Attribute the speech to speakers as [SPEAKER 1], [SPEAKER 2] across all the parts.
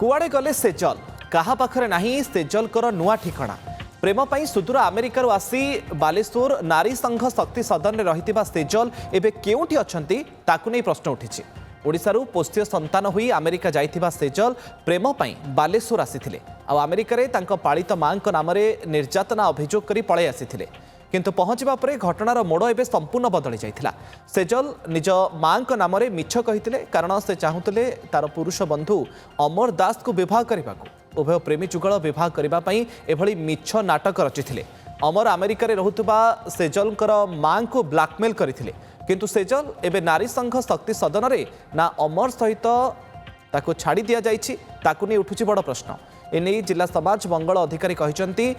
[SPEAKER 1] कुआड़े गले सेजल कहा पाखरे नहीं सेजलकर नुआ ठिकाना प्रेम पर सुदूर अमेरिकार आसी बालेश्वर नारी संघ शक्ति सदन में रही सेजल एवं केउठी अछंती ताकु नहीं प्रश्न उठी ओडिशारू पोस्तीय संतान हुई अमेरिका जाइथिबा सेजल प्रेम पर बालेश्वर आसीथिले आ अमेरिका तांको पालित मां नाम निर्यातना अभियोग करी पळै आसीथिले किंतु पहुंचवा परे घटनार मोड़ एवं संपूर्ण बदली जाइथिला। सेजल निज मां नाम मिछ कहिथिले कारण से चाहूले तार पुरुष बंधु अमर दास को विवाह करने उभय प्रेमी जुगल विवाह करने एभली मिछ नाटक रचिथिले। अमर अमेरिका रहुतबा सेजलकर मां को ब्लैकमेल करथिले किंतु सेजल एबे नारी संघ शक्ति सदन रे ना अमर सहित ताको छाड़ी दिया जाइछि ताकु नै उठुछि बड़ प्रश्न। एने जिला समाज मंगल अधिकारी कहिसंती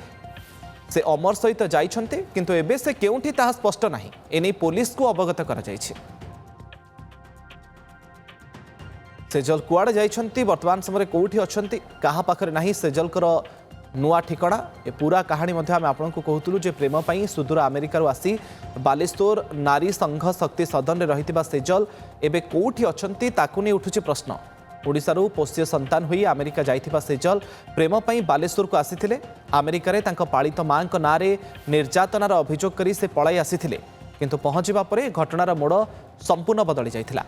[SPEAKER 1] से अमर सहित जाइछंती किंतु एबे से केउठी ताहा स्पष्ट नाही एने पुलिस को अवगत करा जाइछि। सेजल कुआड़े जाइछंती वर्तमान समय कोउठी अछंती काहा पाखरे नाही सेजलकर नुआ ठिकाना ए पूरा कहानी मध्य आम आपको कहूलु जे प्रेम पर सुदूर अमेरिकार आसी बालेश्वर नारी संघ शक्ति सदन में रही सेजल एबे कोउठी अछंती ताकु नै उठुछि प्रश्न। ओडिशारू पोस्तीय संतान हुई अमेरिका जाइथिबा सेजल प्रेम पर बालेश्वर को आसीथिले अमेरिका रे तांको पालित मां नारे निर्यातनार अभियोग करी से पळाई आसीथिले किंतु पहुंचवा परे घटनार मोड़ संपूर्ण बदली जाइथिला।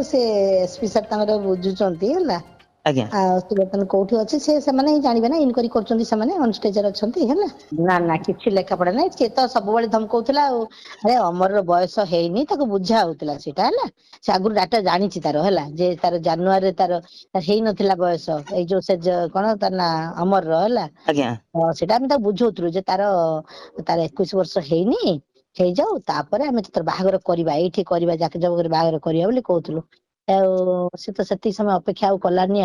[SPEAKER 2] से एसपी सर तमरो बुझुचंती हला
[SPEAKER 3] आज्ञा
[SPEAKER 2] से बर्तन कोठी अछि से माने जानिबे ना इनक्वारी करचंती से माने ऑन स्टेज रे अछंती हला ना ना किछि लेखा पड़ा नै से तो सब बेले धमकौतला अरे अमर रो बयस हेइनी ताको बुझा होतला सेटा हला से आगु डाटा जानि छि तारो हला जे तार जनवरी रे तार हेइ नथिला बयस ए जो से कोन तार ना अमर रो हला
[SPEAKER 3] आज्ञा
[SPEAKER 2] सेटा हम ता बुझौतरु जे तार 21 वर्ष हेइनी हे जाऊ तापरे हम तोर बाहागर करबा एठी करबा जाके जब बाहागर करिया बोली कहतलु से तो सेती समय अपेक्षा कलानी।